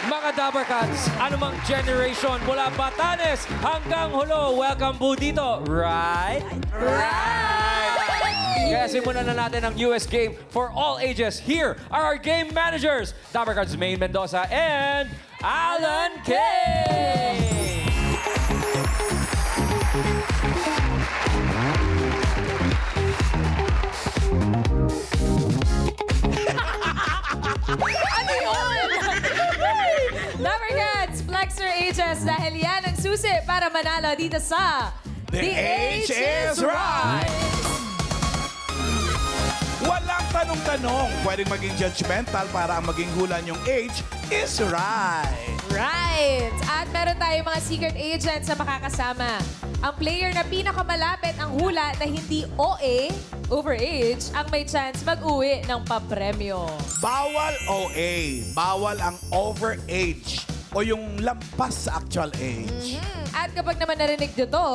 Mga Dabber Cats, anumang generation mula Batanes hanggang Hulo, welcome po dito. Right? Right! Kaya simulan na natin ang US game for all ages. Here are our game managers, Dabber Cats Maine Mendoza and Alan K. Ano yun? Dabber Cats, flex your ages dahil yan ang susi para manalo dito sa The Age is Right! Walang tanong-tanong. Pwedeng maging judgmental para ang maging hula niyong age is right. Right! At meron tayong mga secret agents na makakasama. Ang player na pinakamalapit ang hula na hindi OA, overage, ang may chance mag-uwi ng papremyo. Bawal OA. Bawal ang overage o yung lampas sa actual age. At kapag naman narinig nyo to,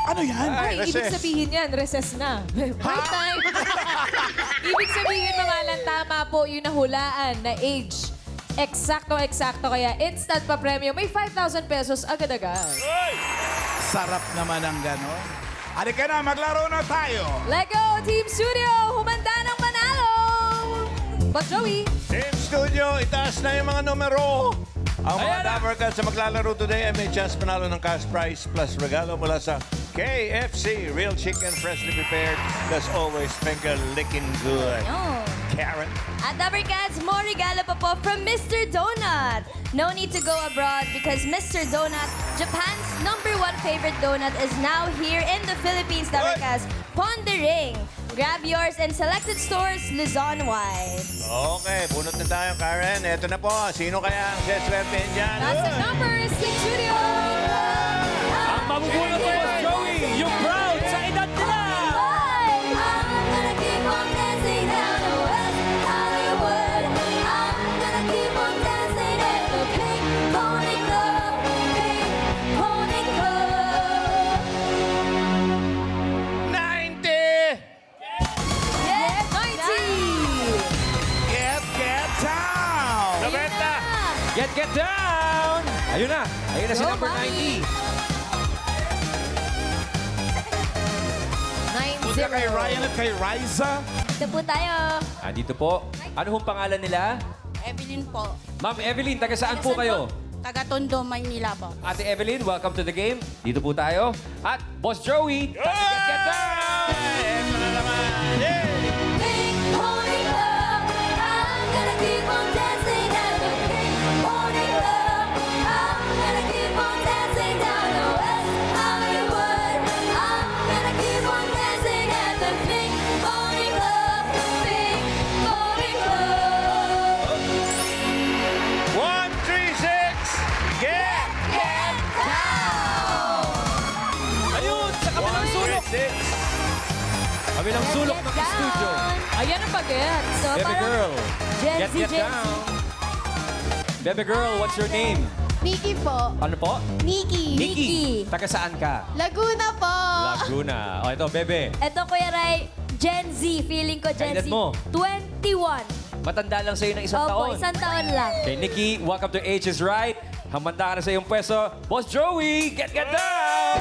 Ano yan? ay, ibig sabihin yan, recess na. Break time. Ibig sabihin mga lang, tama po yung nahulaan na age. Eksakto-eksakto, kaya instant pa premyo. May 5,000 pesos agad-agad. Sarap naman ang gano'n. Halika na, maglaro na tayo. Lego Team Studio, humanda ng manalo! But Joey, Team Studio, itaas na yung mga numero. Ang mga Ayan na. Dabber Cats na maglalaro today ay may chance panalo ng cash prize plus regalo mula sa KFC. Real chicken, freshly prepared. That's always finger licking good. Karen. At Dabber Cats, more regalo pa po from Mr. Donut. No need to go abroad because Mr. Donut, Japan's #1 favorite donut, is now here in the Philippines, Dabber Oy! Cats. Pondering. Grab yours in selected stores Luzon-wide. Okay, bunot na tayo, Karen. Ito na po. Sino kaya ang seswertein dyan? that's the numbers, Team Studio! Ang mabubunot mo, Boss Joey, yung proud sa edad nila. Yes, 90! Get down! 90! Get down! Ayun na si Go, number Mami. 90. Punta kay Ryan at kay Riza. Ito po tayo. Dito po. Ano hong pangalan nila? Evelyn po. Ma'am Evelyn, taga saan po kayo? Taga Tondo, Maynila po. Ate Evelyn, welcome to the game. Dito po tayo. At Boss Joey, get down! Ito na naman. Yay! One, three, six. Get Ayun, sa kabilang sulok. six. Kabilang sulok ng studio. Ayan ang baget. So, Baby parang girl, Gen Z, get Gen Z. down. Baby girl, what's your name? Nikki po. Ano po? Nikki. Nikki. Taga saan ka? Laguna po. Laguna. O ito, Bebe. Ito, Kuya Ray, Gen Z. Feeling ko Gen Edad Z. mo? 21. Matanda lang sa'yo ng isang Opo, taon. isang taon lang. Okay, Nikki, welcome to Age is Right. Hamanda ka na sa iyong pwesto. Boss Joey, get down!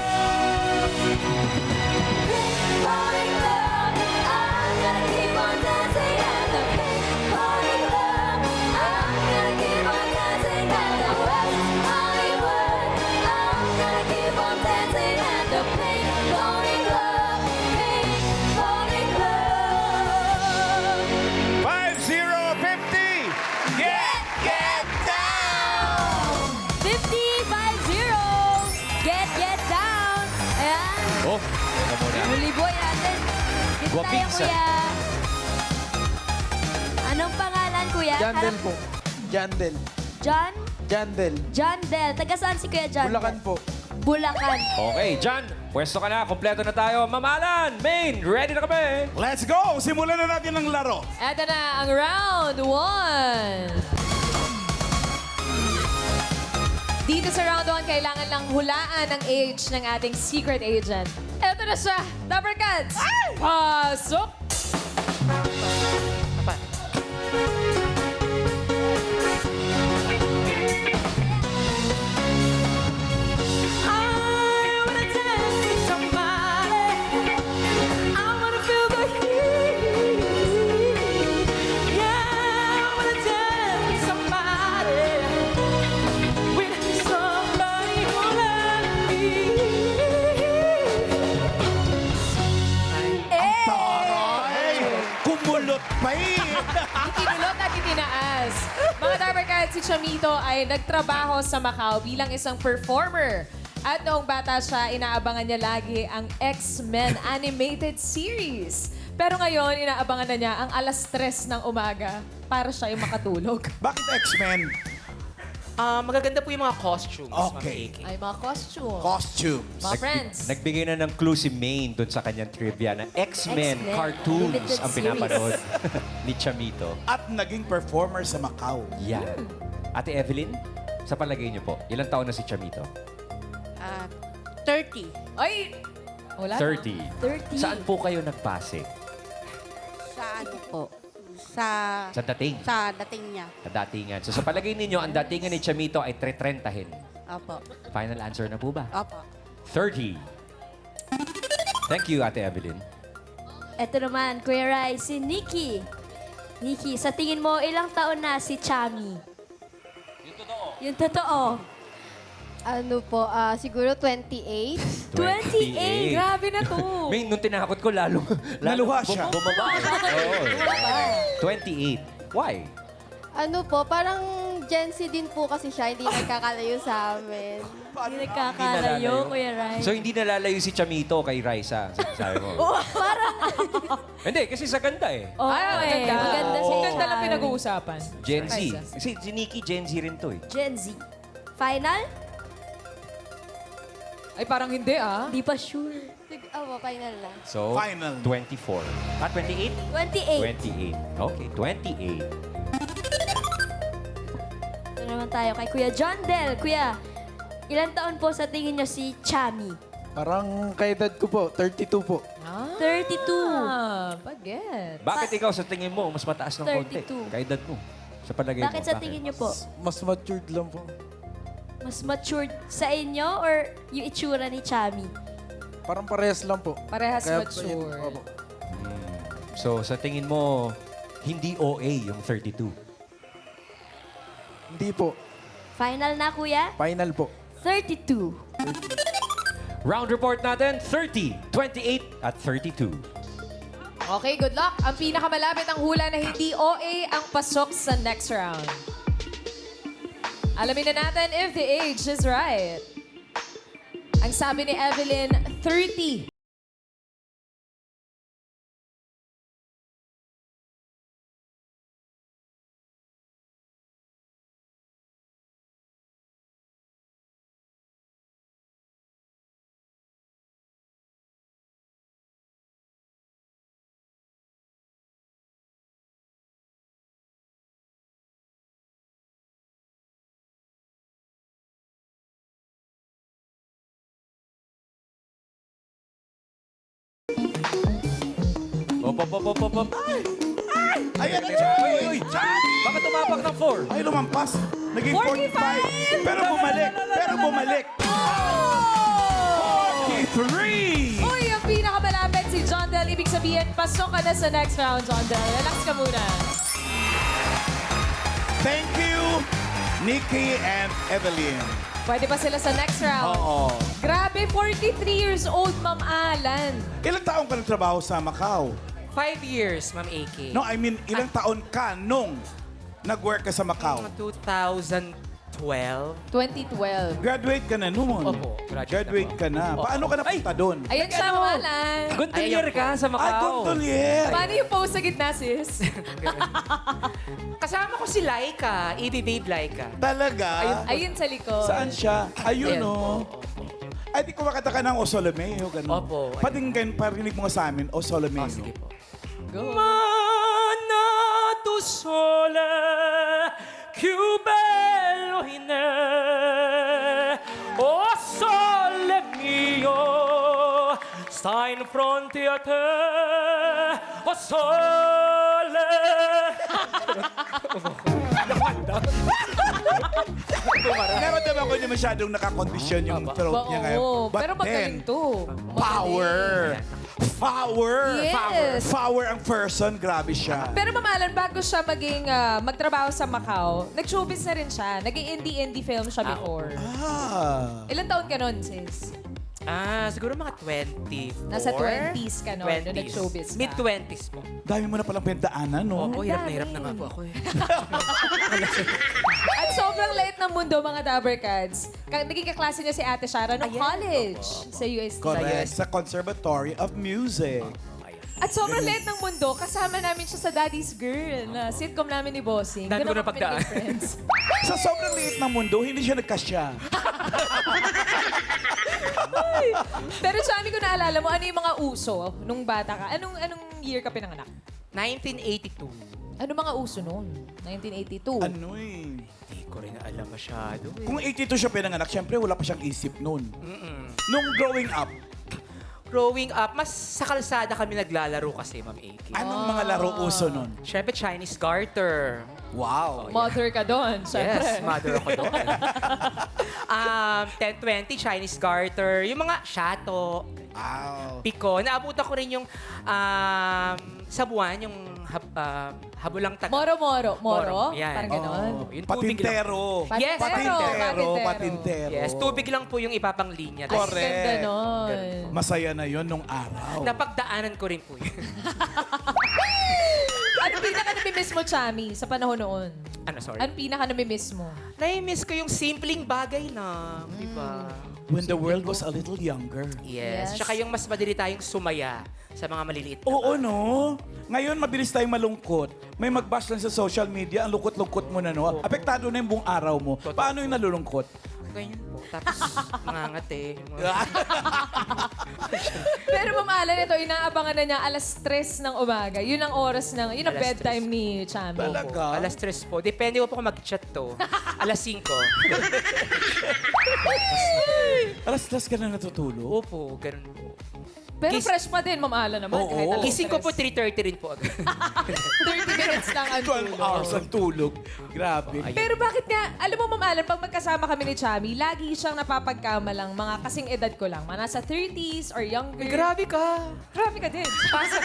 Five, zero, 50. Get down. 50-50. Get down. Ayan. Oh, ito muna. Huli boy natin. Dito tayo, Guwapingsa. kuya. Anong pangalan, kuya? Jandel po. Jandel. John? Jandel. John Del. Taga saan si Kuya John? Bulacan po. Bulacan. Okay, John, pwesto ka na. Kompleto na tayo. Mamalan, Main, ready na kami. Let's go! Simulan na natin ang laro. Eto na ang round 1. Dito sa round 1, kailangan lang hulaan ang age ng ating secret agent. Eto na siya, Dabber Cats! Pasok! Yes! Mga Dabarkad, si Chamito ay nagtrabaho sa Macau bilang isang performer. At noong bata siya, inaabangan niya lagi ang X-Men animated series. Pero ngayon, inaabangan na niya ang alas 3 ng umaga para siya ay makatulog. Bakit X-Men? Magaganda po yung mga costumes. Okay. Ma'am Ike. Ay, mga costume. Costumes. Mga friends. Nagbigay na ng clue si Maine doon sa kanyang trivia na X-Men X-Men cartoons limited ang pinapanood ni Chamito. At naging performer sa Macau. Yan. Ate Evelyn, sa palagay niyo po, ilang taon na si Chamito? 30. Ay! Wala na. 30. 30. Saan po kayo nagpase? Sa ano po? Sa dating niya. Sa datingan. So sa palagay ninyo, ang datingan ni Chamito ay 330. Opo. Final answer na po ba? Opo. 30. Thank you, Ate Evelyn. Ito naman, Kuya Rai, si Nikki. Nikki, sa tingin mo, ilang taon na si Chami? Yung totoo. Ano po, siguro 28. 28. Grabe na to. May, nung tinakot ko, lalo Naluha siya. Bumaba. Oo. 28. Why? Ano po, parang Gen Z din po kasi siya, hindi nagkakalayo sa amin. Hindi nagkakalayo, Kuya Rai. So, hindi nalalayo si Chamito kay Raisa, sabi mo. Hindi, kasi sa ganda eh. Oh, Ay, maganda. maganda si siya. Ganda lang Chami. pinag-uusapan. Gen Z. Raisa. Kasi si Nikki, Gen Z rin to eh. Gen Z. Final? Ay, parang hindi ah. Di pa sure. Final lang. So, Final. 24. 28? 28. 28. Okay, 28. Ito naman tayo kay Kuya John Del. Kuya, ilang taon po sa tingin nyo si Chami? Parang kaedad ko po, 32 po. 32. Baget. Bakit ikaw sa tingin mo, mas mataas ng konti? 32. Kaedad mo. Sa palagay mo. Bakit sa tingin nyo po? Mas matured lang po. Mas matured sa inyo or yung itsura ni Chami? Parang parehas lang po. Parehas Kaya, mature. Opo. So, sa tingin mo, hindi OA yung 32. Hindi po. Final na, Kuya? Final po. 32. Round report natin, 30, 28, at 32. Okay, good luck. Ang pinakamalapit ang hula na hindi OA ang pasok sa next round. Alamin na natin if the age is right. Ang sabi ni Evelyn, 30. Op. Ayan na Uy! Baka tumapak ng 4. Ay, lumampas. Naging 45. Pero bumalik. Pero bumalik. 43. Uy, ang pinakamalapit si John Del. Ibig sabihin, pasok ka na sa next round, John Del. Relax ka muna. Thank you, Nikki and Evelyn. Pwede pa sila sa next round. Oo. Grabe, 43 years old, Ma'am Alan. Ilang taon ka nagtrabaho sa Macau? 5 years, Ma'am Ike. No, I mean, ilang taon ka nung nag-work ka sa Macau? Mga 2012. 2012. Graduate ka na noon. Opo, graduate Graduate ka na. Paano ka napunta doon? Ayan siya, Ma'am Alan. Gontelier ka sa Ah, Macau. Gontelier. Paano yung pose sa gitna, sis? Kasama ko si Laika, EB Babe Laika. Talaga? Ayun sa likod. Saan siya? Ayun, Ayan. oh. Ay, di kumakata ka ng O Solomeo, gano'n. Opo. Patinggan, parinig mo nga sa amin, O Solomeo. Oh, sige po. Go. Mana tu sole, più bello in me. Oh sole mio, sta in fronte a te. Oh sole. Naramdaman ko niya masyadong nakakondisyon yung throat niya ngayon. Oo, But pero magaling then, to. Power! Power! Yes. Power ang person, grabe siya. Pero Ma'am Alan, bago siya magtrabaho sa Macau, nag-showbiz na rin siya. Naging indie film siya before. Ilan taon ka nun, sis? Siguro mga 24. Nasa 20s ka nun, nung nag-showbiz ka. Mid-20s po. Dami mo na palang pendaanan, no? Opo, hirap na hirap na nga po ako eh. At sobrang late ng mundo, mga Dabbercats. Naging kaklase niya si Ate Shara nung college sa UST. Correct. Sa Conservatory of Music. At sobrang late ng mundo, kasama namin siya sa Daddy's Girl na sitcom namin ni Bossing. Dami ko Doon na kami pagdaan. naging friends. Sa sobrang liit ng mundo, hindi siya nagkasya. Pero Chami, ko naalala mo, ano yung mga uso nung bata ka? Anong year ka pinanganak? 1982. Ano mga uso noon? 1982. Ano eh. Hindi ko rin alam masyado. Kung 82 siya pinanganak, syempre wala pa siyang isip noon. Nung growing up, Growing up, mas sa kalsada kami naglalaro kasi, Ma'am Aki. anong mga laro uso noon? Siyempre, Chinese garter. Wow. Mother ka doon, syempre. Yes, mother ako doon. 10-20, Chinese garter. Yung mga shato, Wow. piko. Naabutan ko rin yung sa buwan, yung habulang taga. Moro. Yan. Parang ganon. Yung tubig lang. Patintero. Yes. Patintero. Yes, tubig lang po yung ipapang linya. Ang Correct. ganda nun. Masaya na yon nung araw. Napagdaanan ko rin po yun. Ano pinaka namimiss mo, Chami, sa panahon noon? Ano, sorry? Ano pinaka namimiss mo? Nai-miss ko yung simpleng bagay na, di ba? When the world was a little younger. Yes. Yes. Tsaka yung mas madali tayong sumaya sa mga maliliit na Oo, bagay. no? Ngayon, mabilis tayong malungkot. May mag-bash lang sa social media, ang lungkot-lungkot mo na, no? Apektado na yung buong araw mo. Paano yung nalulungkot? Ganyan po. Tapos, mangangate. Pero mamaalan ito, inaabangan na niya alas 3 ng umaga. Yun ang oras ng, yun ang Alas bedtime ni Chami. Talaga? Alas 3 po. Depende po kung mag-chat to. Alas 5. Alas 10 ka na natutulog? Opo, ganun po. Pero Gis- fresh pa din, mamaalan naman. Oo. Kahit alas Gising ko 3. po 3:30 rin po agad. 30 minutes lang ang 12 hours ang tulog. Grabe. Pero bakit nga, alam mo, Ma'am Alan, pag magkasama kami ni Chami, lagi siyang napapagkamalang mga kasing edad ko lang. Mga nasa 30s or younger. Grabe ka. Grabe ka din. Pasok.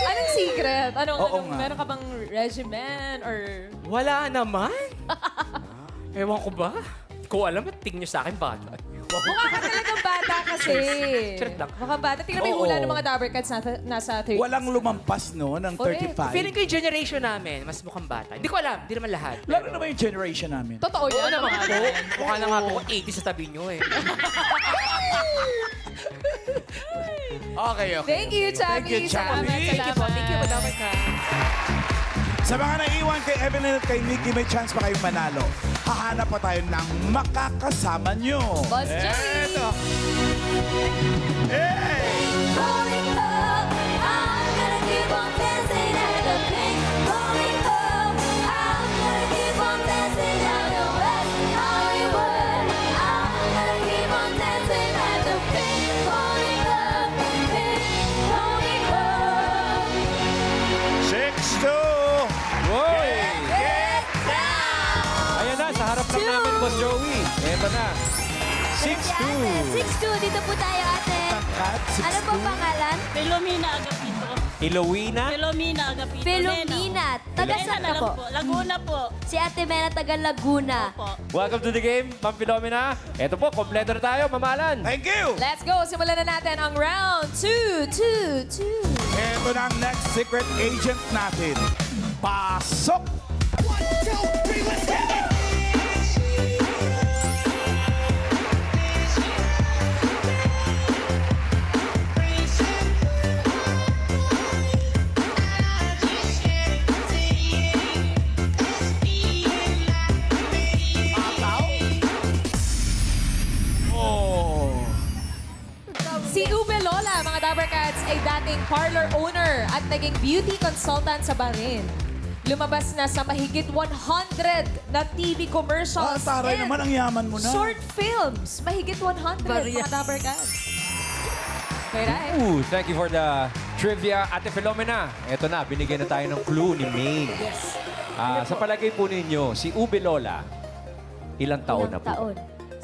Anong secret? Oo nga. Meron ka bang regimen or... Wala naman. Ewan ko ba? Kung alam, tingin nyo sa akin bata. Mukha ka talagang bata kasi. Charot lang. Mukha bata. Tingnan mo yung Oo. hula ng mga Dabbercats nasa 30s. Walang lumampas, no, ng Correct. 35. Feeling ko yung generation namin, mas mukhang bata. Hindi ko alam, hindi naman lahat. Lalo naman yung generation namin. Totoo Oo yan. naman Ma'am po. Alan. Mukha na nga po 80 sa tabi nyo eh. Okay. Thank you, Chami. Thank you, Chami. Thank you po. Thank you, madamay ka. Sa mga naiwan kay Evelyn at kay Nikki, may chance pa kayong manalo. Hahanap pa tayo ng makakasama nyo. Boss Joey. Eto. Hey! Rolling up, I'm gonna keep on dancing at the pink. Rolling up, I'm gonna keep on dancing down the West Hollywood. I'm gonna keep on dancing at the pink. Rolling up, pink, rolling up. 6-2. Get down! Ayan na, sa harap lang namin, Boss Joey. Eto na. 6-2. 6-2, dito po tayo, ate. Ano po pangalan? Filomena Agapito. Ilowina. Filomena Agapito. Filomena. Taga Mena saan na ka lang po? po. Laguna po. Si Ate Mena, taga Laguna. Po. Welcome to the game, Ma'am Filomena. Eto po, kompleto na tayo, mamalan. Thank you! Let's go. Simulan na natin ang round 2. Ito na ang next secret agent natin. Pasok! 1, 2, 3, let's get it! Si Ube Lola, mga Dabbercats, ay dating parlor owner at naging beauty consultant sa Bahrain. Lumabas na sa mahigit 100 na TV commercials taray and naman, ang yaman mo na. short films. Mahigit 100, mga Dabbercats. Right? Ooh, thank you for the trivia, Ate Filomena. Eto na, binigyan na tayo ng clue ni Maine. Yes. Sa palagay po ninyo, si Ube Lola, ilang taon na po? Taon?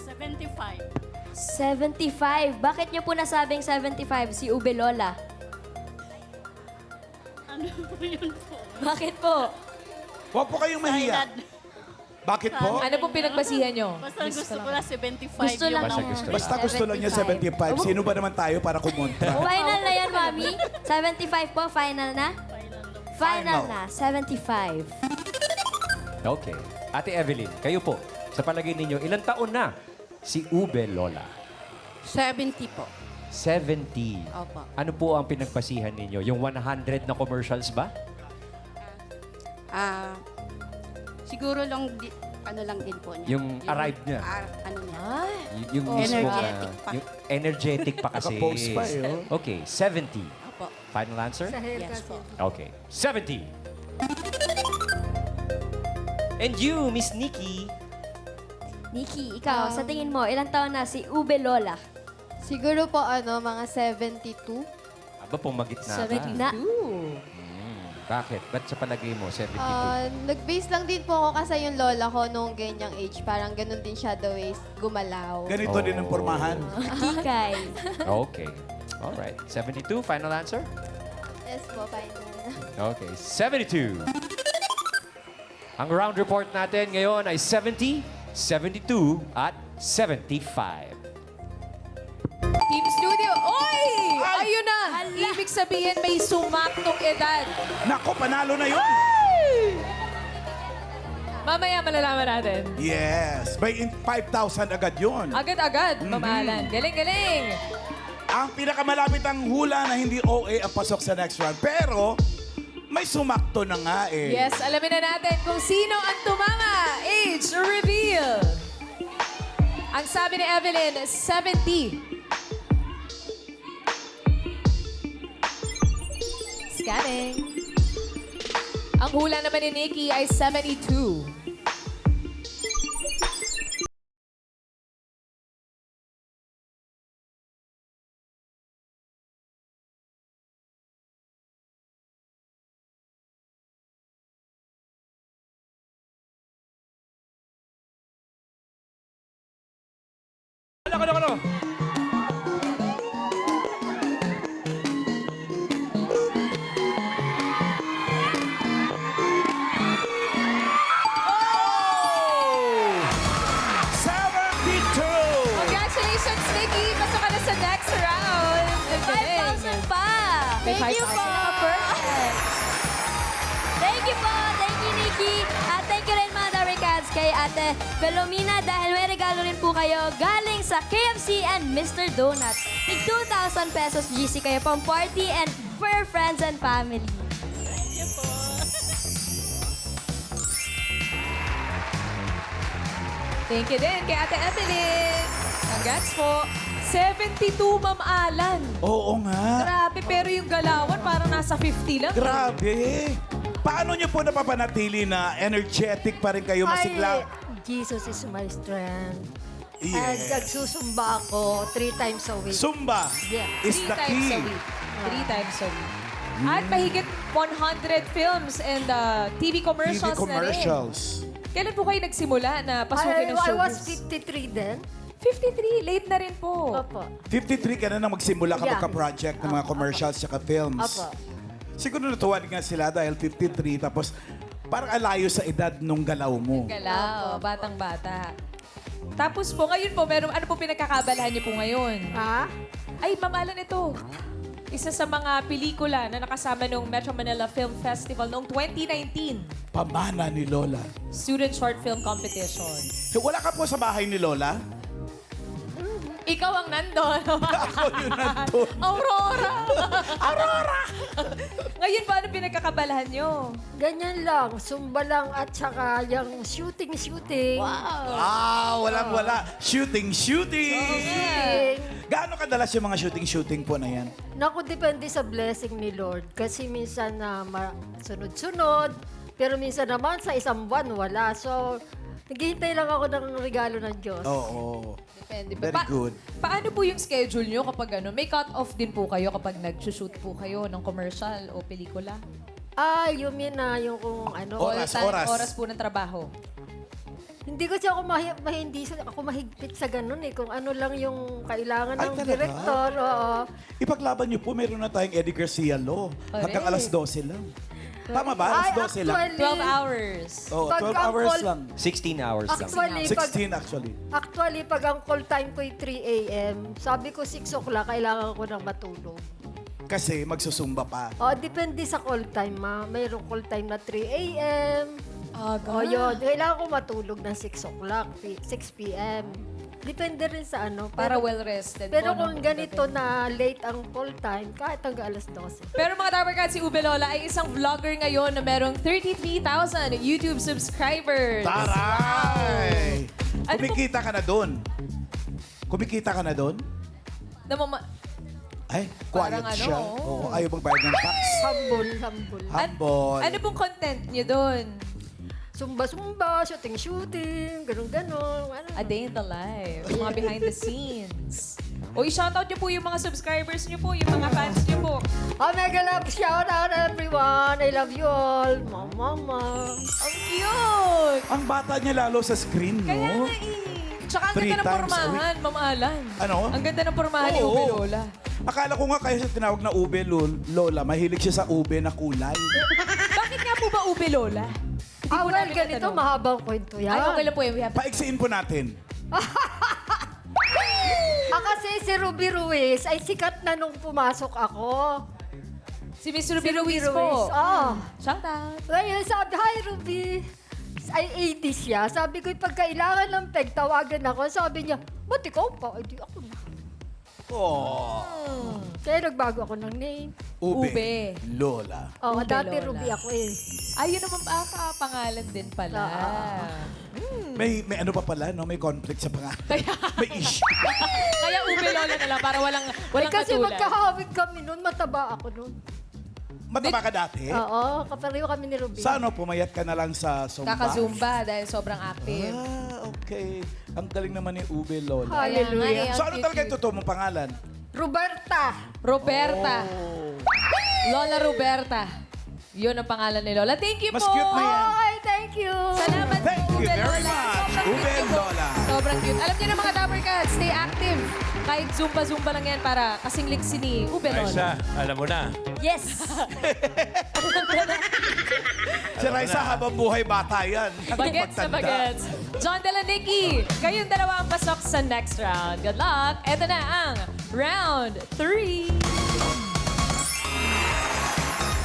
75. 75. Bakit niyo po nasabing 75 si Ube Lola? Ano po yun po? Bakit po? Huwag po kayong mahiya. Edad. Bakit po? Ano pong pinagbasihan nyo? Basta gusto ko lang 75. Gusto lang Basta niya. gusto Basta gusto lang niya 75. Sino ba naman tayo para kumontra? Final na yan, Mami. 75 po, final na? Final na, 75. Okay. Ate Evelyn, kayo po, sa palagay ninyo, ilang taon na si Ube Lola? 70 po. 70. Opo. Ano po ang pinagpasihan ninyo? Yung 100 na commercials ba? Siguro lang, ano lang din po niya. Yung arrived niya? Ano niya. Yung mismo Energetic pa. Yung energetic pa kasi. Naka-post pa eh, oh. Okay, 70. Opo. Final answer? Yes po. Okay, 70. And you, Miss Nikki? Nikki, ikaw, sa tingin mo, ilang taon na si Ube Lola? Siguro po mga 72. Aba, pumagit na ka. Na, Bakit? Ba't sa palagay mo, 72? Nag-base lang din po ako kasi yung lola ko nung ganyang age. Parang ganun din siya the way gumalaw. Ganito din ang pormahan. Kikay. Okay. Alright. 72, final answer? Yes po, final. Okay, 72. Ang round report natin ngayon ay 70, 72, at 75. Team Studio, oy! Ayun na! Ibig sabihin may sumaktong edad. Nako, panalo na yun. Mamaya malalaman natin. Yes. May 5,000 agad yun. Agad-agad, mamahalan. Galing-galing. Ang pinakamalapit ang hula na hindi OA ang pasok sa next round. Pero, may sumakto na nga eh. Yes, alamin na natin kung sino ang tumama. Age reveal. Ang sabi ni Evelyn, 70. Scanning. Ang hula naman ni Nikki ay 72. Ano? Congratulations, Nikki! Pasok ka na sa next round. Ang galing. 5,000 pa! May Thank you 5,000 po! na. Perfect. Thank you po! Thank you, Nikki! At thank you rin mga Darikats kay Ate Filomena dahil may regalo rin po kayo galing sa KFC and Mr. Donut. Tig 2,000 pesos GC kayo pang party and for your friends and family. Thank you din kay Ate Evelyn. Congrats po. 72, Ma'am Alan. Oo nga. Grabe, pero yung galawan parang nasa 50 lang. Grabe. Paano niyo po napapanatili na energetic pa rin kayo masigla? Jesus is my strength. And Yes. nagsusumba ako 3 times a week. Zumba Yeah. is 3 the times key. a week. 3 times a week. At mahigit 100 films and TV TV commercials na rin. commercials. Kailan po kayo nagsimula na pasukin ng I was showbiz? 53 then. 53, late na rin po. Opo. 53 ka na magsimula ka Yeah. magka-project ng mga commercials at films. Opo. Siguro natuwa din nga sila dahil 53 tapos parang alayo sa edad nung galaw mo. Galaw, batang-bata. Tapos po, ngayon po, ano po pinagkakabalahan niyo po ngayon? Ha? Ay, mamalan ito. Isa sa mga pelikula na nakasama nung Metro Manila Film Festival noong 2019. Pamana ni Lola. Student Short Film Competition. So, wala ka po sa bahay ni Lola? Ikaw ang nandun. Ako yung nandun. Aurora! Aurora! Ngayon ba, ano pinagkakabalahan nyo? Ganyan lang. Zumba lang at saka yung shooting. Walang-wala. Shooting. Shooting. Gaano kadalas yung mga shooting po na yan? Naku, depende sa blessing ni Lord. Kasi minsan na sunod-sunod. Pero minsan naman sa isang buwan wala. So, naghihintay lang ako ng regalo ng Diyos. Oo. Depende. Very good. Paano po yung schedule nyo kapag ano? May cut-off din po kayo kapag nag-shoot po kayo ng commercial o pelikula? You mean na yung kung ano. Oras. Oras po ng trabaho. Hindi kasi ako hindi ako mahigpit sa ganun eh. Kung ano lang yung kailangan Ay, ng talaga? direktor. Oo. Ipaglaban niyo po, meron na tayong Eddie Garcia Law. Hanggang alas 12 lang. Tama ba? Alas 12 lang. 12 hours. Oo, Pag 12 ang hours call- lang. 16 hours lang. Actually, 16 actually. pag ang call time ko ay 3 a.m., sabi ko 6 o'clock, kailangan ko nang matulog. Kasi magsusumba pa. Depende sa call time, ma. Mayroong call time na 3 a.m. maaga. O yun, kailangan ko matulog ng 6 o'clock, 6 p.m. Depende rin sa ano. Para well-rested. Pero po, no? kung ganito na late ang full time, kahit hanggang alas 12. Pero mga Dapper Cats, si Ube Lola ay isang vlogger ngayon na merong 33,000 YouTube subscribers. Taray! Ano Kumikita ka na doon. Kumikita ka na doon? Ay, quiet Parang ano, siya. oo. Oo, ayaw bang bayad ng tax? Humble. Humble. Ano pong content niyo doon? Sumba-sumba, shooting-shooting, ganun-ganun. Ano? A day in the life. Mga behind the scenes. O, i-shoutout niyo po yung mga subscribers niyo po, yung mga fans niyo po. Oh, mega love, shout out everyone. I love you all. Mama. Ang cute! Ang bata niya lalo sa screen, no? Kaya nga eh. Tsaka ang 3 ganda ng times a pormahan, Ma'am Alan. Ano? Ang ganda ng pormahan ni Oo. Ube Lola. Akala ko nga kaya siya tinawag na ube lola. Mahilig siya sa ube na kulay. Bakit nga po ba Ube Lola? Hindi po Well, namin ganito, natanong. mahabang kwento yan. Ay, okay lang po yun. We have to- Paiksiin po natin. Kasi si Ruby Ruiz ay sikat na nung pumasok ako. Si Miss Ruby Ruiz po. Oo. Shout out. Ngayon sabi, hi Ruby. Ay 80 siya. Sabi ko, pagkailangan ng peg, tawagan ako. Sabi niya, ba't ikaw pa? Ay, di ako na. Oh, Kaya nagbago ako ng name. ube. Lola. Oo, Ube dati Lola. Ruby ako eh. Ay, yun naman pangalan din pala. May ano pa pala, no? May conflict sa pangalan. May issue. Kaya Ube Lola na lang para walang Kasi katulad. magkahawig kami noon, mataba ako noon. Mataba ka dati? Oo, kapareho kami ni Ruby. Sa ano, pumayat ka na lang sa Zumba? Kaka-Zumba dahil sobrang active. Ah, okay. Ang galing naman ni Ube Lola. Hallelujah. So ano talaga yung totoo mong pangalan? Roberta. Roberta. Oh. Lola Roberta. Yun ang pangalan ni Lola. Thank you Mas po. cute na yan. Ay, thank you. Salamat Thank po, you Ube very Lola. much, Sobrang Ube cute po. Lola. Sobrang cute. Alam niyo na mga Dapper Cats, stay active. Kahit Zumba-Zumba lang yan para kasing liksi ni Ube Lola. Raisa, alam mo na. Yes. Si Raisa, habang buhay bata yan. Bagets na Pagtanda. bagets. John Dela Nicky, kayong dalawa ang pasok sa next round. Good luck. Ito na ang round 3.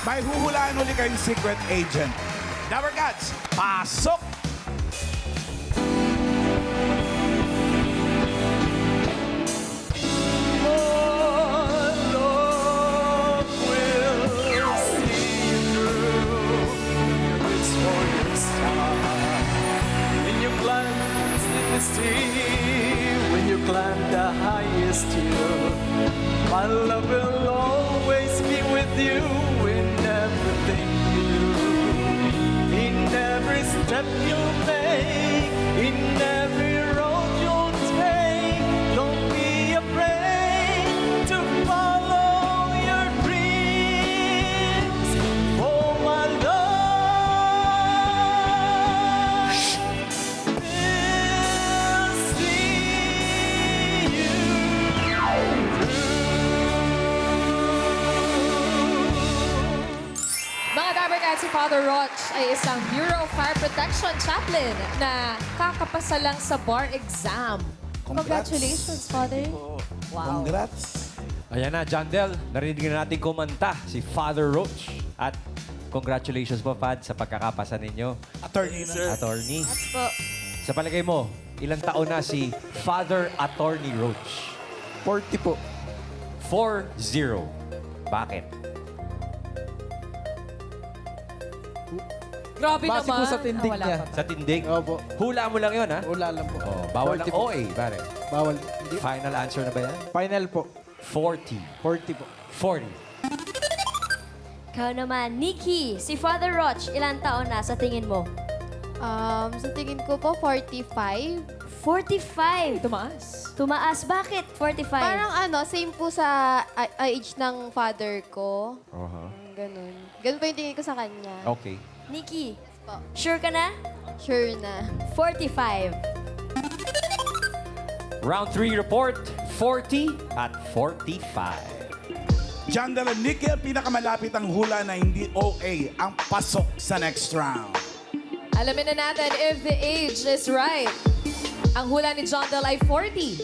May huhulaan uli kayong secret agent. Dapper Cats, pasok! When you climb the sea, when you climb the highest hill, my love will always be with you in everything you do. In every step you make, in every road you'll take, don't be afraid to follow your dreams. For my love will see you Mga Dapper Cats, si Father Roch ay isang Bureau of Fire Protection Chaplain na kakapasa lang sa bar exam. Congrats. Congratulations, Father. Wow. Congrats. Ayan na, John Del. Narinig na natin kumanta si Father Roach. At congratulations po, Fad, sa pagkakapasa ninyo. Attorney na. Attorney. Po. Sa palagay mo, ilang taon na si Father Attorney Roach? 40 po. 4-0. Bakit? Grabe Base naman. po sa tindig wala niya. pa. Sa tindig? Opo. Hula mo lang yun, ha? Wala lang po. Oh, bawal ang 40 po. OA, pare. Bawal. Final answer na ba yan? Final po. 40. 40 po. 40. Ikaw naman, Nikki, si Father Roch, ilang taon na sa tingin mo? Sa tingin ko po, 45. 45. Tumaas. Tumaas. Bakit 45? Parang same po sa age ng father ko. Ganun. Ganun po yung tingin ko sa kanya. Okay. Nikki, sure ka na? Sure na. 45. Round 3 report, 40 at 45. John Dela Nicky, ang pinakamalapit ang hula na hindi OA ang pasok sa next round. Alamin na natin if the age is right. Ang hula ni John Del ay 40.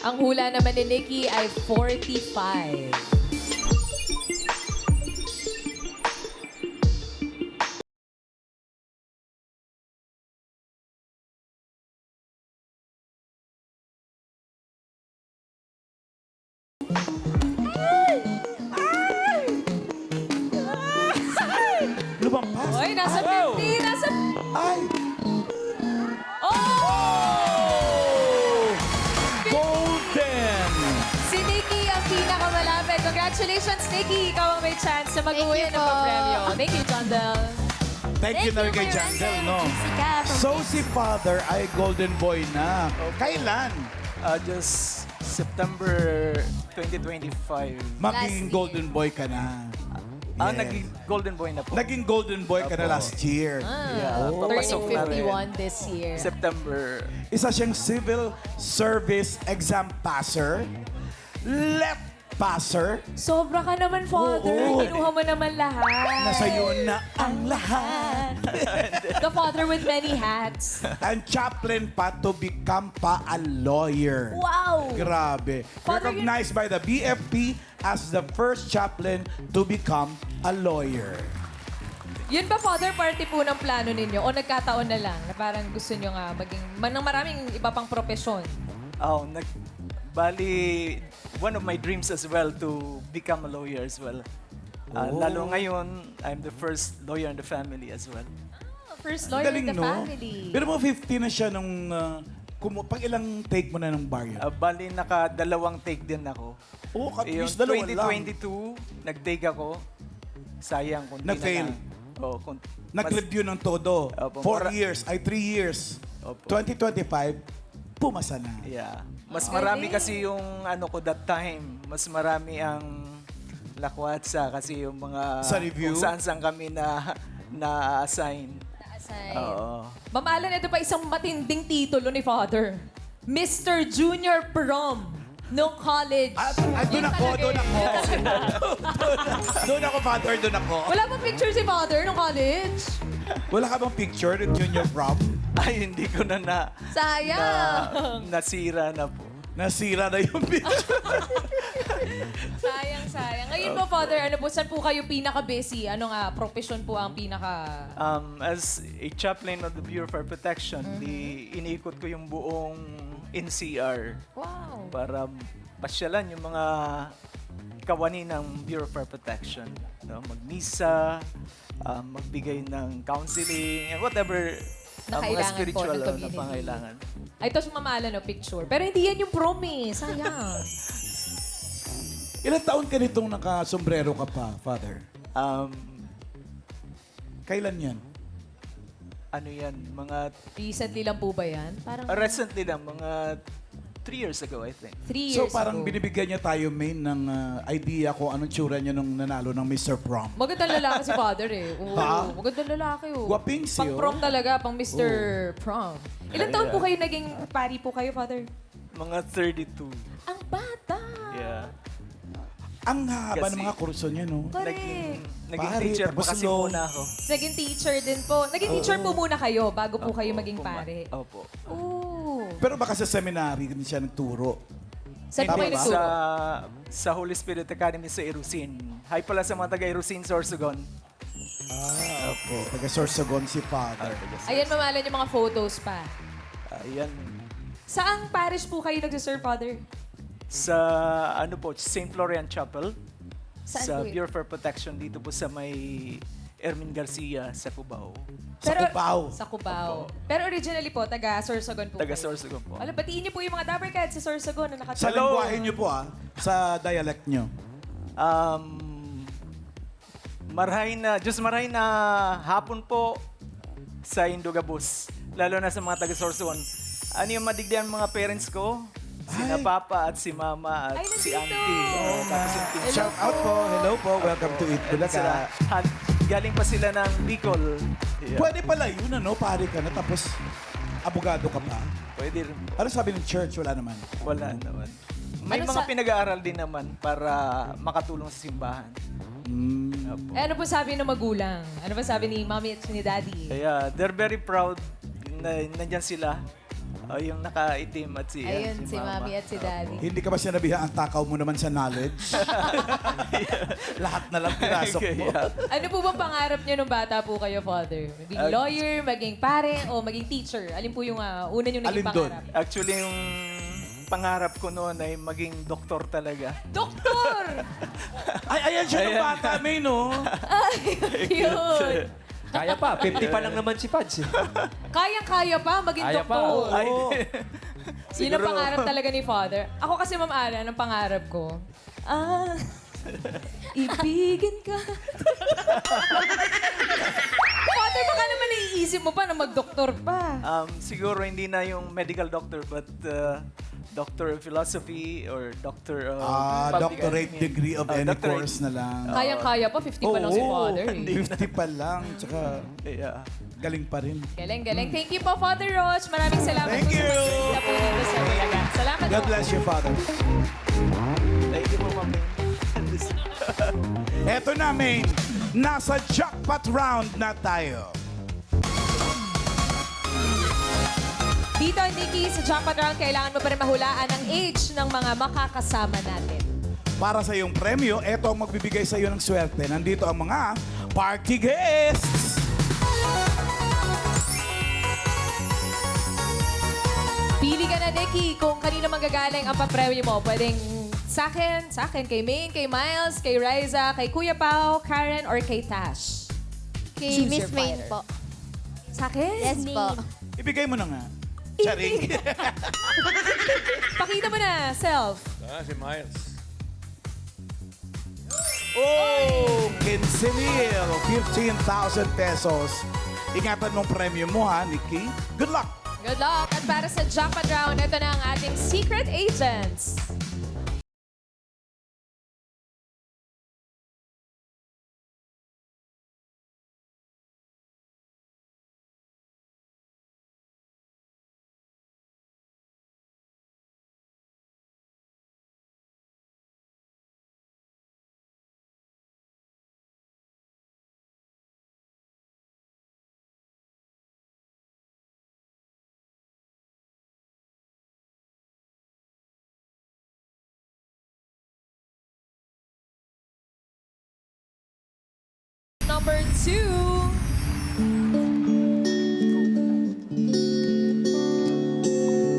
Ang hula naman ni Nikki ay 45. nasa 50, nasa... Ay! Oh! Golden! Si Nikki ang pinakamalapit. Congratulations, Nikki. Ikaw ang may chance na mag-uwi Thank you ng po. premyo. Thank you, John Bell. Thank you na rin kay Jandel, no? So si Father ay golden boy na. Kailan? Just September 2025. Maging year. golden boy ka na. Yes. Naging golden boy na po. Naging golden boy ka na Opo. last year. Yeah, papasok na Turning rin. 51 this year. September. Isa siyang civil service exam passer, left passer, Sobra ka naman, Father. Oo. Kinuha mo naman lahat. nasa iyo na ang lahat. The father with many hats. And chaplain pa to become pa a lawyer. Wow! Grabe. Father, Recognized by the BFP as the first chaplain to become a lawyer. Yun ba, Father, party po ng plano ninyo? O nagkataon na lang na parang gusto nyo nga maging ng maraming iba pang propesyon? Bali, one of my dreams as well to become a lawyer as well. Lalo ngayon, I'm the first lawyer in the family as well. First lawyer in the no? family. Pero mo 50 na siya nung... pang ilang take mo na ng bar yun? Bali, naka-2 take din ako. Oo, Yung least dalawa lang. 2022, nag-take ako. Sayang, kunti Nag-fail. na lang. Oo, Nag-review ng todo. Opo, 4 years, ay 3 years. Opo. 2025, pumasa na. Yeah. Mas marami kasi yung ano ko that time. Mas marami ang lakwatsa kasi yung mga... Sa review? Kung saan kami na-assign. Oo. Ma'am Alan, ito pa isang matinding titulo ni Father. Mr. Junior Prom nung college. Doon ako, doon ako. Doon ako, Father, doon ako. Wala bang picture si Father nung college? Wala ka bang picture ng junior prom? Ay, hindi ko na Sayang. nasira na po. Nasira na yung picture. Sayang. Ngayon po, Father, ano po, saan po kayo pinaka-busy? Ano nga, profession po ang pinaka... As a chaplain of the Bureau of Fire Protection, iniikot ko yung buong NCR Wow. para pasyalan yung mga kawani ng Bureau of Fire Protection. No? Magmisa, magbigay ng counseling, and whatever Na mga kailangan po spiritual ng na community. pangailangan. Ay, ito si Mama Alan, no, picture. Pero hindi yan yung prom eh. Sayang. Ilang taon ka nitong nakasombrero ka pa, Father? Kailan yan? Ano yan? Mga Recently lang po ba yan? Parang recently lang, mga 3 years ago, I think. 3 years So parang ago. binibigyan niya tayo, main, ng idea kung anong tsura niya nung nanalo ng Mr. Prom. Magandang lalaki si Father eh. Oo, Ha? magandang lalaki oh. Guwaping si, Pang oh. prom talaga, pang Mr. Prom. Ilan taon po kayo naging pari po kayo, Father? Mga 32. Ang bata! Yeah. Ang haba Kasi- ng mga kurso niya, no? Correct. Naging Pare, teacher po tapos kasi law. muna ako. Naging teacher din po. Naging teacher po muna kayo bago po kayo maging Opo, pare. Opo. Oo. Pero baka sa seminary din siya nagturo. Saan po Tama kayo ba? nagturo? Sa Holy Spirit Academy sa Irusin. Hi pala sa mga taga-Irusin, Sorsogon. Opo. Taga Sorsogon si Father. Ayan, mamalan yung mga photos pa. Ayan. Saang parish po kayo nagsiserve, Father? Sa ano po, St. Florian Chapel. Saan sa po yun? Bureau of Fire Protection dito po sa may Ermin Garcia sa Cubao. Sa Cubao. Sa Cubao. Pero originally po, taga Sorsogon po Taga kayo. Sorsogon po. Alam, batiin niyo po yung mga Dapper Cats sa Sorsogon na Sa nakatulong. lengguwahe niyo po, sa dialect niyo. Diyos marahay na hapon po sa Indogabus. Lalo na sa mga taga Sorsogon. Ano yung madigdihan mga parents ko? Sina Papa at si Mama at Ay, si nandito! Auntie. Tapos yung team. Shout out po. Hello po. Welcome to Eat Sila, Bulaga. galing pa sila ng Bicol. Yeah. Pwede pala yun, ano? Pare ka na, tapos abogado ka pa. Pwede rin. Ano sabi ng church? Wala naman. Wala naman. May Ano mga sa- pinag-aaral din naman para makatulong sa simbahan. Opo. Eh, ano po sabi ng magulang? Ano ba sabi ni Mommy at ni Daddy? Kaya they're very proud na nandyan sila. Yung nakaitim at si, Ayun, si Mama. Mommy at si Daddy. Hindi ka ba sinabihan ang takaw mo naman sa knowledge? Lahat na lang pinasok mo. Kaya, Ano po bang pangarap niyo nung bata po kayo, Father? Maging lawyer, maging pare, o maging teacher? Alin po yung una yung naging Alin dun? pangarap? actually, yung pangarap ko noon ay maging doktor talaga. Doktor! Ay, ayan siya ng bata, may, no? Ay, cute! Kaya pa, 50 pa lang naman si Pads. Kayang-kaya pa maging Kaya pa, doktor. oo. Yun ang pangarap talaga ni Father. Ako kasi, Ma'am Alan, ang pangarap ko, ibigin ka. Father, baka naman naiisip mo pa na mag-doktor pa. Siguro hindi na yung medical doctor, but doctor of philosophy or doctor of public Doctorate admin. degree of any Doctorate. course na lang. Kayang-kaya pa, 50 pa lang si Father. Eh. 50 pa lang. Tsaka Yeah. galing pa rin. Galing. Thank you po, Father Roach. Maraming salamat Thank po you. sa pagkakita po dito sa Bulaga. Salamat God po. bless you, Father. Thank you po, ma'am. Eto na, main. Nasa jackpot round na tayo. Dito, Nikki, sa jackpot round, kailangan mo pa rin mahulaan ang age ng mga makakasama natin. Para sa iyong premyo, eto ang magbibigay sa iyo ng swerte. Nandito ang mga party guests. Pili ka na, Nikki, kung kanino manggagaling ang papremyo mo. Pwedeng sa akin, kay Maine, kay Miles, kay Riza, kay Kuya Pao, Karen, or kay Tash. Kay Choose Miss your Main fighter. po. Sa akin? Yes po. Ibigay mo na nga. Charing. Pakita mo na, self. Si Miles. Oh! 15,000 pesos. Ingatan mong premyo mo, ha, Nikki? Good luck! Good luck. At para sa jackpot round, ito na ang ating secret agents. Number 2.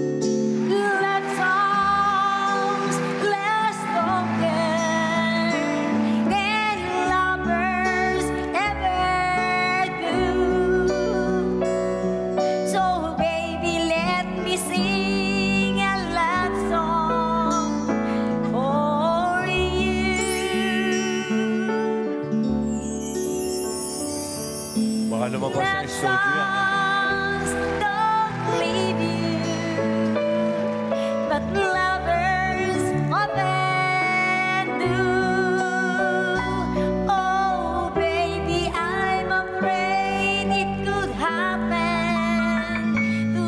Let's arms less broken than lovers ever do. So baby, let me sing a love song for you. Baka lumabas sa studio yan. Don't leave you, but lovers often do. Oh, baby, I'm afraid it could happen to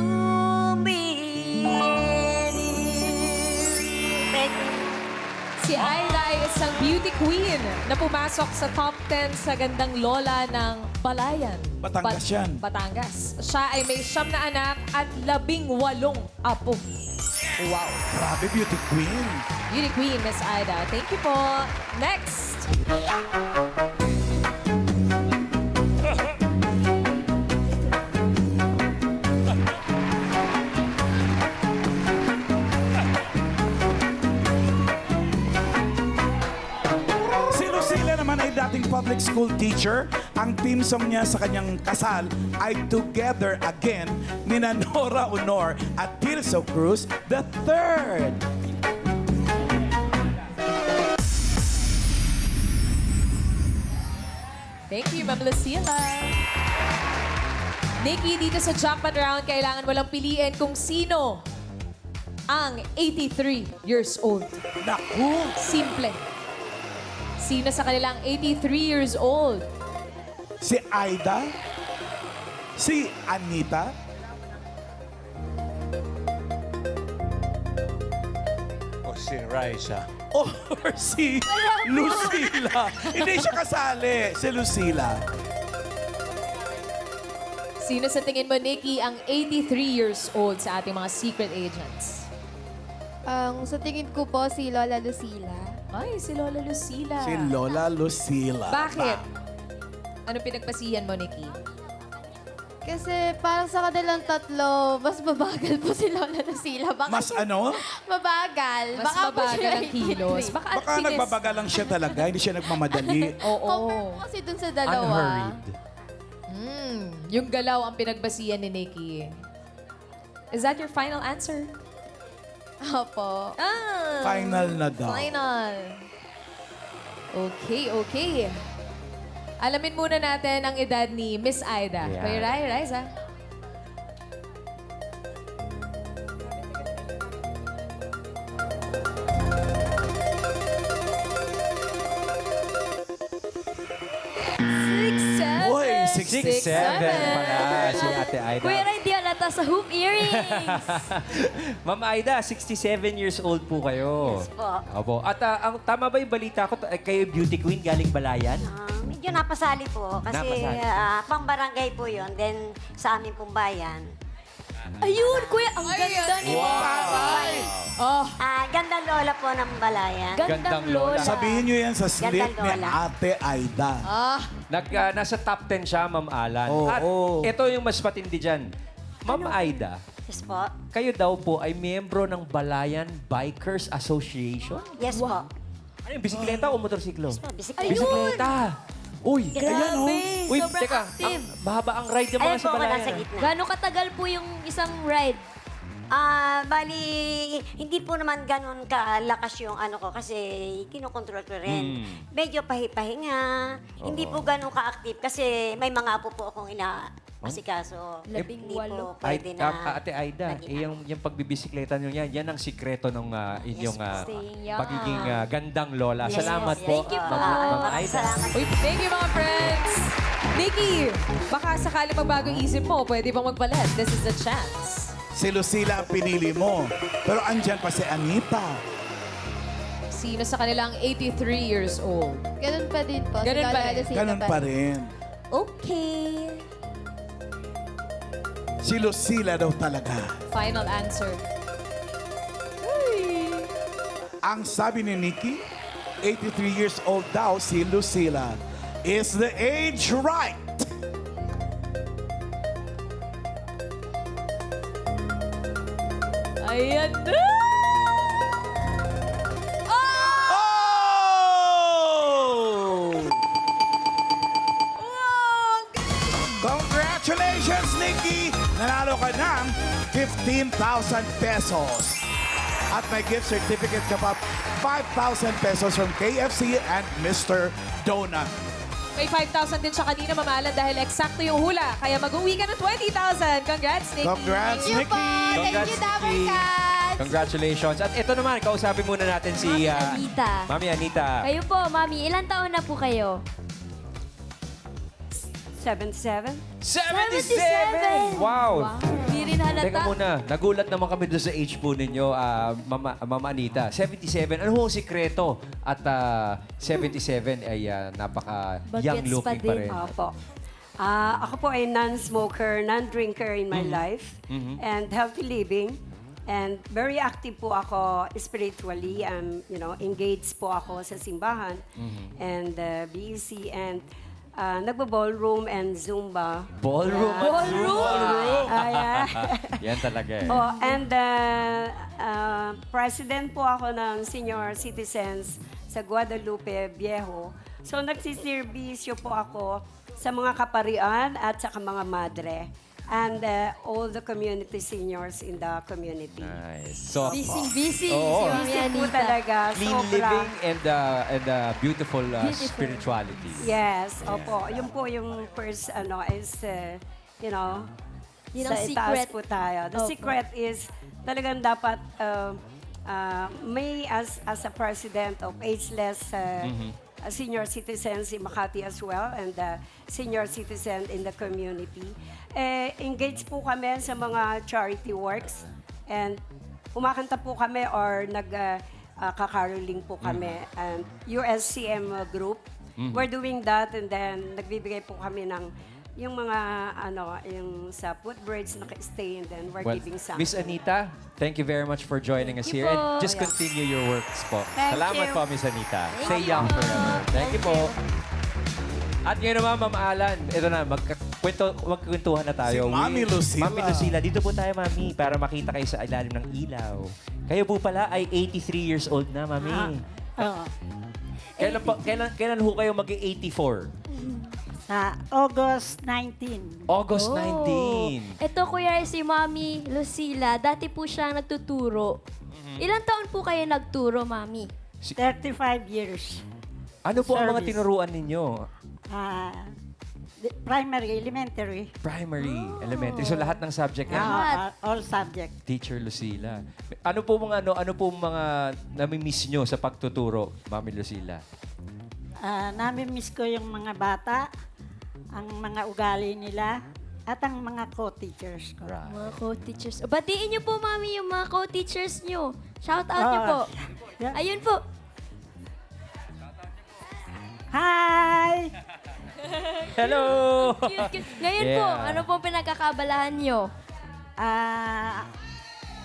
me and you. Thank you. Si Aida ay isang beauty queen na pumasok sa top 10 sa gandang lola ng Balayan. Batangas yan. Batangas. Siya ay may 9 na anak at 18 apo. Wow, grabe, beauty queen. Beauty queen, Miss Aida. Thank you po. Next. Si Lucila naman ay dating public school teacher. Ang team song niya sa kanyang kasal ay Together Again ni Nora Honor at Tirso Cruz the Third. Thank you, Ma'am Lucila. Nikki, dito sa jackpot round, kailangan mo lang piliin kung sino ang 83 years old. Naku! Simple. Sino sa kanilang 83 years old? Si Aida? Si Anita? O si Raisa. Or si Lucila? Hindi siya kasali. Si Lucila. Sino sa tingin mo, Nikki, ang 83 years old sa ating mga secret agents? Sa tingin ko po, si Lola Lucila. Ay, si Lola Lucila. Si Lola Lucila. Bakit? Ano pinagpasihan mo, Nikki? Kasi parang sa kanilang tatlo, mas mabagal po si Lola Lucila. Baka Mas ano? mabagal. Mas Baka po mabagal siya ang kilos. Baka, Baka sinis- nagbabaga lang siya talaga. Hindi siya nagmamadali. Oo. Compare po kasi dun sa dalawa. Yung galaw ang pinagbasihan ni Nikki. Is that your final answer? Opo. Final na daw. Final. Okay. Alamin muna natin ang edad ni Miss Aida. Yeah. Kuya Rai, Raisa. Uy, 6'7" pala si Ate Aida. Kuya Ray, di alata sa hoop earrings. Ma'am Aida, 67 years old po kayo. Yes po. Opo. At ang tama ba yung balita ko, kayo beauty queen galing Balayan? Medyo napasali po kasi Napasali. pang barangay po yun. Then sa amin pong bayan. Ayun, kuya, ang ganda ni Oh, Gandang lola po ng balayan. Gandang lola. Sabihin nyo yan sa slip Gandang ni lola. Ate Aida. Nasa top 10 siya, Ma'am Alan. Oo. At ito yung mas patindi dyan. Ma'am Aida, Yes po. kayo daw po ay miyembro ng Balayan Bikers Association? Yes po. Ano yung bisikleta o motorsiklo? Bisikleta. Bisikleta. Uy, Ayan, Uy, Sobrang teka, active. mahaba ang ride ng mga Ayan sa po ako Balayan. nasa gitna. Gano'ng katagal po yung isang ride? Bali, hindi po naman ganun kalakas yung ano ko kasi kinokontrol ko rin. Medyo pahipahinga. Hindi po ganun ka-active kasi may mga apo po akong inaasikaso. Hindi po pwede na. Ate Aida, yung pagbibisikleta nyo yan ang sikreto ng inyong staying young. pagiging gandang lola. Yes, Salamat yes. po, Thank you po. Ma'am Aida. Salamat. Uy, thank you mga friends. Nikki, baka sakali magbago isip mo, pwede bang magpalit? This is the chance. Si Lucila ang pinili mo. Pero andyan pa si Anita. Sino sa kanilang 83 years old? Ganun pa din po. Ganun pa rin. Ganun pa rin. Okay. Si Lucila daw talaga. Final answer. Ang sabi ni Nikki, 83 years old daw si Lucila. Is the age right? Ayan na! Oh! Congratulations, Nikki! Nanalo ka ng 15,000 pesos. At may gift certificate ka pa 5,000 pesos from KFC and Mr. Donut. May 5,000 din siya kanina, mamalan, dahil eksakto yung hula. Kaya mag-uwi ka ng 20,000. Congrats, Nikki! Congrats, Thank you po. Nikki! Thank you, Dabber Cats. Congratulations. At ito naman, kausapin muna natin si Mami Anita. Mami Anita. Kayo po, Mami, ilang taon na po kayo? 77? 77! Wow! Di rin halata. Teka muna, nagulat naman kami doon sa age po ninyo, Mama Anita. 77, ano ho ang sikreto? At 77 ay napaka-young Bagets looking pa pa din. rin. Opo. Ako po ay non-smoker, non-drinker in my life, and healthy living. And very active po ako spiritually. Engaged po ako sa simbahan and BEC and nagbo-ballroom and Zumba. Ballroom at Ballroom! Yeah. Yan talaga eh. And president po ako ng senior citizens sa Guadalupe Viejo. So nagsiservisyo po ako sa mga kaparian at sa mga madre and all the community seniors in the community. Nice. So, Busy Oo. si Mami Busy po Anita. talaga, clean sobra. living and beautiful spirituality. Yes, opo. Yun po yung first, is, Yun ang sa itaas secret. po tayo. The Opo. secret is talagang dapat may as a president of ageless senior citizens in Makati as well and senior citizen in the community. Engage po kami sa mga charity works and kumakanta po kami or kakaroling po kami and USCM group. We're doing that and then nagbibigay po kami ng yung mga yung sa footbridge naka-stay and then we're giving some. Miss Anita, thank you very much for joining us here. po. And just continue your works po. Thank Salamat you. po, Miss Anita. Stay young forever. Thank you po. At ngayon naman, Ma'am Alan, ito na, magkwentuhan na tayo. Si Mami Lucila. Mami Lucila, dito po tayo, Mami, para makita kayo sa ilalim ng ilaw. Kayo po pala ay 83 years old na, Mami. Oo. Kailan ho kayo mag-84? Sa August 19. August 19. Ito, Kuya, si Mami Lucila. Dati po siya nagtuturo. Ilang taon po kayo nagturo, Mami? 35 years. Ano po ang mga Service. tinuruan ninyo? Primary, elementary. Primary, elementary. So lahat ng subject yan. All subject. Teacher Lucila. Ano po mga nami-miss nyo sa pagtuturo, Mami Lucila? Nami-miss ko yung mga bata, ang mga ugali nila, at ang mga co-teachers ko. Mga co-teachers. Batiin niyo po, Mami, yung mga co-teachers niyo. Shout out niyo po. Yeah. Ayun po. Hi! Hello! Cute, cute. Ngayon po, Yeah. ano po pinagkakabalahan niyo?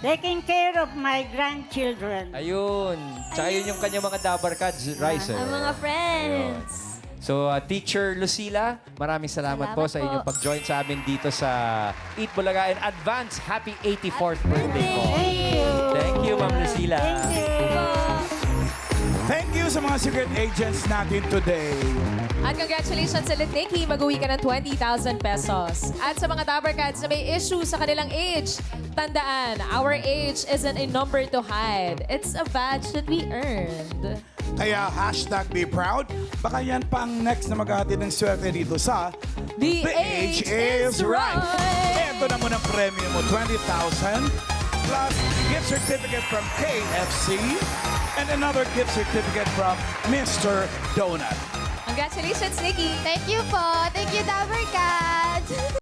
Taking care of my grandchildren. Ayun. Tsaka yun yung kanyang mga Dabar Cats, Riser. Ang mga friends. So, Teacher Lucila, maraming salamat po Salamat sa inyong po. pag-join sa amin dito sa Eat Bulaga. And advance, happy 84th birthday po. Thank you, Ma'am Lucila. Thank you sa mga secret agents natin today. At congratulations sa Nikki, mag-uwi ka ng 20,000 pesos. At sa mga Dabber Cats na may issue sa kanilang age, tandaan, our age isn't a number to hide. It's a badge that we earned. Kaya hashtag be proud. Baka yan pa ang next na maghahatid ng swerte dito sa The Age is Right. Ito naman ang premium mo, 20,000 plus gift certificate from KFC and another gift certificate from Mr. Donut. Congratulations, Nikki. Thank you po. Thank you, Dabber Cats.